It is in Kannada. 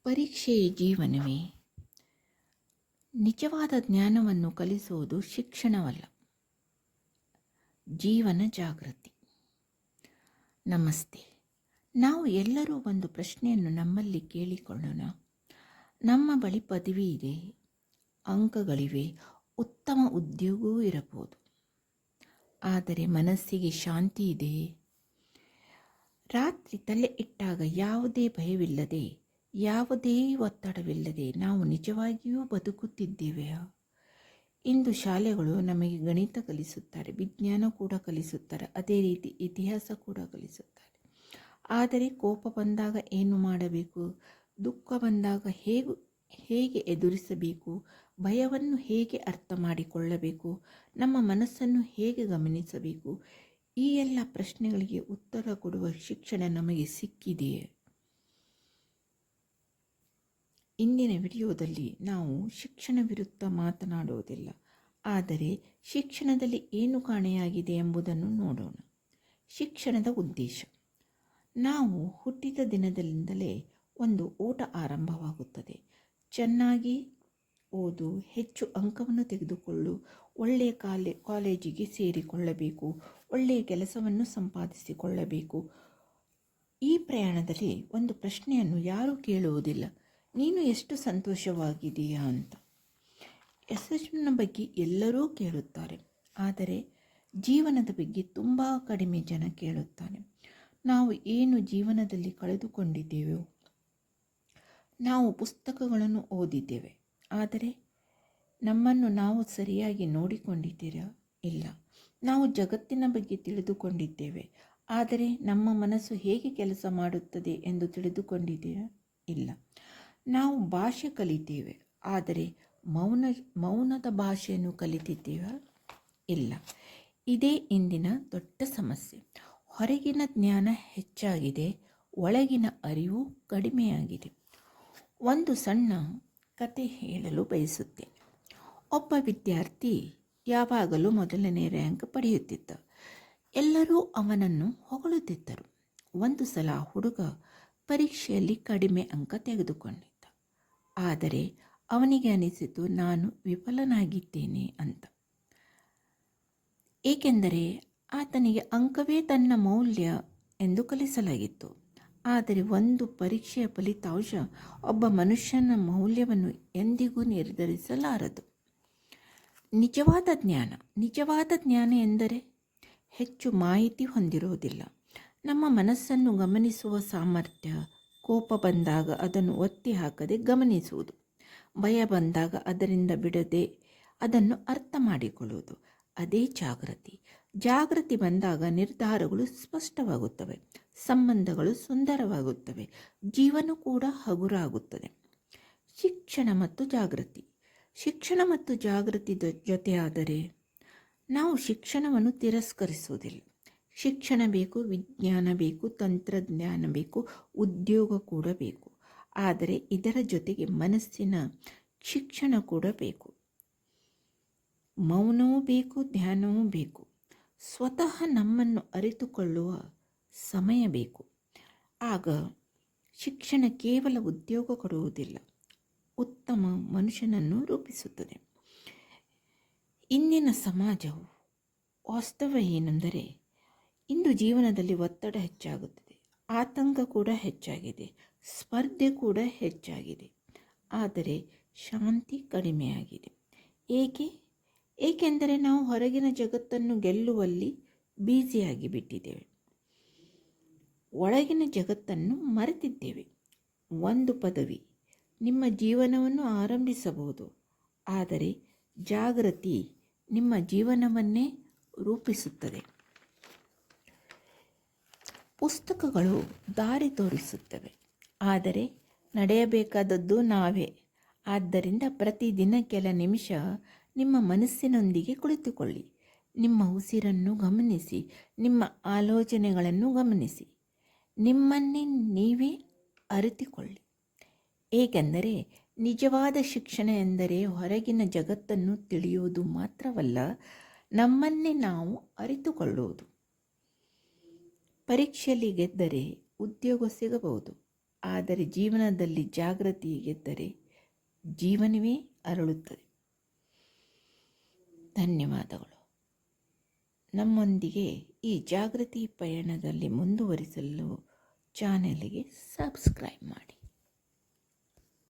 ಪರೀಕ್ಷೆಯೇ ಜೀವನವೇ? ನಿಜವಾದ ಜ್ಞಾನವನ್ನು ಕಲಿಸುವುದು ಶಿಕ್ಷಣವಲ್ಲ, ಜೀವನ ಜಾಗೃತಿ. ನಮಸ್ತೆ. ನಾವು ಎಲ್ಲರೂ ಒಂದು ಪ್ರಶ್ನೆಯನ್ನು ನಮ್ಮಲ್ಲಿ ಕೇಳಿಕೊಳ್ಳೋಣ. ನಮ್ಮ ಬಳಿ ಪದವಿ ಇದೆ, ಅಂಕಗಳಿವೆ, ಉತ್ತಮ ಉದ್ಯೋಗವೂ ಇರಬಹುದು. ಆದರೆ ಮನಸ್ಸಿಗೆ ಶಾಂತಿ ಇದೆಯೇ? ರಾತ್ರಿ ತಲೆ ಇಟ್ಟಾಗ ಯಾವುದೇ ಭಯವಿಲ್ಲದೆ, ಯಾವುದೇ ಒತ್ತಡವಿಲ್ಲದೆ ನಾವು ನಿಜವಾಗಿಯೂ ಬದುಕುತ್ತಿದ್ದೇವೆಯಾ? ಇಂದು ಶಾಲೆಗಳು ನಮಗೆ ಗಣಿತ ಕಲಿಸುತ್ತಾರೆ, ವಿಜ್ಞಾನ ಕೂಡ ಕಲಿಸುತ್ತಾರೆ, ಅದೇ ರೀತಿ ಇತಿಹಾಸ ಕೂಡ ಕಲಿಸುತ್ತಾರೆ. ಆದರೆ ಕೋಪ ಬಂದಾಗ ಏನು ಮಾಡಬೇಕು, ದುಃಖ ಬಂದಾಗ ಹೇಗೆ ಎದುರಿಸಬೇಕು, ಭಯವನ್ನು ಹೇಗೆ ಅರ್ಥ ಮಾಡಿಕೊಳ್ಳಬೇಕು, ನಮ್ಮ ಮನಸ್ಸನ್ನು ಹೇಗೆ ಗಮನಿಸಬೇಕು, ಈ ಎಲ್ಲ ಪ್ರಶ್ನೆಗಳಿಗೆ ಉತ್ತರ ಕೊಡುವ ಶಿಕ್ಷಣ ನಮಗೆ ಸಿಕ್ಕಿದೆಯೇ? ಇಂದಿನ ವಿಡಿಯೋದಲ್ಲಿ ನಾವು ಶಿಕ್ಷಣ ವಿರುದ್ಧ ಮಾತನಾಡುವುದಿಲ್ಲ, ಆದರೆ ಶಿಕ್ಷಣದಲ್ಲಿ ಏನು ಕಾಣೆಯಾಗಿದೆ ಎಂಬುದನ್ನು ನೋಡೋಣ. ಶಿಕ್ಷಣದ ಉದ್ದೇಶ. ನಾವು ಹುಟ್ಟಿದ ದಿನದಿಂದಲೇ ಒಂದು ಓಟ ಆರಂಭವಾಗುತ್ತದೆ. ಚೆನ್ನಾಗಿ ಓದು, ಹೆಚ್ಚು ಅಂಕವನ್ನು ತೆಗೆದುಕೊಳ್ಳು, ಒಳ್ಳೆಯ ಕಾಲೇಜಿಗೆ ಸೇರಿಕೊಳ್ಳಬೇಕು, ಒಳ್ಳೆಯ ಕೆಲಸವನ್ನು ಸಂಪಾದಿಸಿಕೊಳ್ಳಬೇಕು. ಈ ಪ್ರಯಾಣದಲ್ಲಿ ಒಂದು ಪ್ರಶ್ನೆಯನ್ನು ಯಾರೂ ಕೇಳುವುದಿಲ್ಲ, ನೀನು ಎಷ್ಟು ಸಂತೋಷವಾಗಿದೆಯಾ ಅಂತ. ಯಶಸ್ಸಿನ ಬಗ್ಗೆ ಎಲ್ಲರೂ ಕೇಳುತ್ತಾರೆ, ಆದರೆ ಜೀವನದ ಬಗ್ಗೆ ತುಂಬ ಕಡಿಮೆ ಜನ ಕೇಳುತ್ತಾರೆ. ನಾವು ಏನು ಜೀವನದಲ್ಲಿ ಕಳೆದುಕೊಂಡಿದ್ದೇವೆಯೋ? ನಾವು ಪುಸ್ತಕಗಳನ್ನು ಓದಿದ್ದೇವೆ, ಆದರೆ ನಮ್ಮನ್ನು ನಾವು ಸರಿಯಾಗಿ ನೋಡಿಕೊಂಡಿದ್ದೀರಾ? ಇಲ್ಲ. ನಾವು ಜಗತ್ತಿನ ಬಗ್ಗೆ ತಿಳಿದುಕೊಂಡಿದ್ದೇವೆ, ಆದರೆ ನಮ್ಮ ಮನಸ್ಸು ಹೇಗೆ ಕೆಲಸ ಮಾಡುತ್ತದೆ ಎಂದು ತಿಳಿದುಕೊಂಡಿದ್ದೀರಾ? ಇಲ್ಲ. ನಾವು ಭಾಷೆ ಕಲಿತೇವೆ, ಆದರೆ ಮೌನದ ಭಾಷೆಯನ್ನು ಕಲಿತಿದ್ದೇವಾ? ಇಲ್ಲ. ಇದೇ ಇಂದಿನ ದೊಡ್ಡ ಸಮಸ್ಯೆ. ಹೊರಗಿನ ಜ್ಞಾನ ಹೆಚ್ಚಾಗಿದೆ, ಒಳಗಿನ ಅರಿವು ಕಡಿಮೆಯಾಗಿದೆ. ಒಂದು ಸಣ್ಣ ಕತೆ ಹೇಳಲು ಬಯಸುತ್ತೇನೆ. ಒಬ್ಬ ವಿದ್ಯಾರ್ಥಿ ಯಾವಾಗಲೂ ಮೊದಲನೇ ರ್ಯಾಂಕ್ ಪಡೆಯುತ್ತಿದ್ದ. ಎಲ್ಲರೂ ಅವನನ್ನು ಹೊಗಳುತ್ತಿದ್ದರು. ಒಂದು ಸಲ ಹುಡುಗ ಪರೀಕ್ಷೆಯಲ್ಲಿ ಕಡಿಮೆ ಅಂಕ ತೆಗೆದುಕೊಂಡಿದ್ದ. ಆದರೆ ಅವನಿಗೆ ಅನಿಸಿತು, ನಾನು ವಿಫಲನಾಗಿದ್ದೇನೆ ಅಂತ. ಏಕೆಂದರೆ ಆತನಿಗೆ ಅಂಕವೇ ತನ್ನ ಮೌಲ್ಯ ಎಂದು ಕಲಿಸಲಾಗಿತ್ತು. ಆದರೆ ಒಂದು ಪರೀಕ್ಷೆಯ ಫಲಿತಾಂಶ ಒಬ್ಬ ಮನುಷ್ಯನ ಮೌಲ್ಯವನ್ನು ಎಂದಿಗೂ ನಿರ್ಧರಿಸಲಾರದು. ನಿಜವಾದ ಜ್ಞಾನ ಎಂದರೆ ಹೆಚ್ಚು ಮಾಹಿತಿ ಹೊಂದಿರುವುದಿಲ್ಲ. ನಮ್ಮ ಮನಸ್ಸನ್ನು ಗಮನಿಸುವ ಸಾಮರ್ಥ್ಯ. ಕೋಪ ಬಂದಾಗ ಅದನ್ನು ಒತ್ತಿ ಹಾಕದೆ ಗಮನಿಸುವುದು, ಭಯ ಬಂದಾಗ ಅದರಿಂದ ಬಿಡದೆ ಅದನ್ನು ಅರ್ಥ ಮಾಡಿಕೊಳ್ಳುವುದು, ಅದೇ ಜಾಗೃತಿ ಬಂದಾಗ ನಿರ್ಧಾರಗಳು ಸ್ಪಷ್ಟವಾಗುತ್ತವೆ, ಸಂಬಂಧಗಳು ಸುಂದರವಾಗುತ್ತವೆ, ಜೀವನ ಕೂಡ ಹಗುರಾಗುತ್ತದೆ. ಶಿಕ್ಷಣ ಮತ್ತು ಜಾಗೃತಿ ಜೊತೆಯಾದರೆ ನಾವು ಶಿಕ್ಷಣವನ್ನು ತಿರಸ್ಕರಿಸುವುದಿಲ್ಲ. ಶಿಕ್ಷಣ ಬೇಕು, ವಿಜ್ಞಾನ ಬೇಕು, ತಂತ್ರಜ್ಞಾನ ಬೇಕು, ಉದ್ಯೋಗ ಕೂಡ ಬೇಕು. ಆದರೆ ಇದರ ಜೊತೆಗೆ ಮನಸ್ಸಿನ ಶಿಕ್ಷಣ ಕೂಡ ಬೇಕು. ಮೌನವೂ ಬೇಕು, ಧ್ಯಾನವೂ ಬೇಕು. ಸ್ವತಃ ನಮ್ಮನ್ನು ಅರಿತುಕೊಳ್ಳುವ ಸಮಯ ಬೇಕು. ಆಗ ಶಿಕ್ಷಣ ಕೇವಲ ಉದ್ಯೋಗ ಕೊಡುವುದಿಲ್ಲ, ಉತ್ತಮ ಮನುಷ್ಯನನ್ನು ರೂಪಿಸುತ್ತದೆ. ಇಂದಿನ ಸಮಾಜವು ವಾಸ್ತವ ಏನೆಂದರೆ, ಇಂದು ಜೀವನದಲ್ಲಿ ಒತ್ತಡ ಹೆಚ್ಚಾಗುತ್ತದೆ, ಆತಂಕ ಕೂಡ ಹೆಚ್ಚಾಗಿದೆ, ಸ್ಪರ್ಧೆ ಕೂಡ ಹೆಚ್ಚಾಗಿದೆ, ಆದರೆ ಶಾಂತಿ ಕಡಿಮೆಯಾಗಿದೆ. ಏಕೆಂದರೆ ನಾವು ಹೊರಗಿನ ಜಗತ್ತನ್ನು ಗೆಲ್ಲುವಲ್ಲಿ ಬ್ಯುಸಿಯಾಗಿ ಬಿಟ್ಟಿದ್ದೇವೆ, ಒಳಗಿನ ಜಗತ್ತನ್ನು ಮರೆತಿದ್ದೇವೆ. ಒಂದು ಪದವಿ ನಿಮ್ಮ ಜೀವನವನ್ನು ಆರಂಭಿಸಬಹುದು, ಆದರೆ ಜಾಗೃತಿ ನಿಮ್ಮ ಜೀವನವನ್ನೇ ರೂಪಿಸುತ್ತದೆ. ಪುಸ್ತಕಗಳು ದಾರಿ ತೋರಿಸುತ್ತವೆ, ಆದರೆ ನಡೆಯಬೇಕಾದದ್ದು ನಾವೇ. ಆದ್ದರಿಂದ ಪ್ರತಿದಿನ ಕೆಲ ನಿಮಿಷ ನಿಮ್ಮ ಮನಸ್ಸಿನೊಂದಿಗೆ ಕುಳಿತುಕೊಳ್ಳಿ. ನಿಮ್ಮ ಉಸಿರನ್ನು ಗಮನಿಸಿ, ನಿಮ್ಮ ಆಲೋಚನೆಗಳನ್ನು ಗಮನಿಸಿ, ನಿಮ್ಮನ್ನೇ ನೀವೇ ಅರಿತುಕೊಳ್ಳಿ. ಏಕೆಂದರೆ ನಿಜವಾದ ಶಿಕ್ಷಣ ಎಂದರೆ ಹೊರಗಿನ ಜಗತ್ತನ್ನು ತಿಳಿಯುವುದು ಮಾತ್ರವಲ್ಲ, ನಮ್ಮನ್ನೇ ನಾವು ಅರಿತುಕೊಳ್ಳುವುದು. ಪರೀಕ್ಷೆಯಲ್ಲಿ ಗೆದ್ದರೆ ಉದ್ಯೋಗ ಸಿಗಬಹುದು, ಆದರೆ ಜೀವನದಲ್ಲಿ ಜಾಗೃತಿ ಗೆದ್ದರೆ ಜೀವನವೇ ಅರಳುತ್ತದೆ. ಧನ್ಯವಾದಗಳು. ನಮ್ಮೊಂದಿಗೆ ಈ ಜಾಗೃತಿ ಪಯಣದಲ್ಲಿ ಮುಂದುವರಿಸಲು ಚಾನೆಲ್ಗೆ ಸಬ್ಸ್ಕ್ರೈಬ್ ಮಾಡಿ.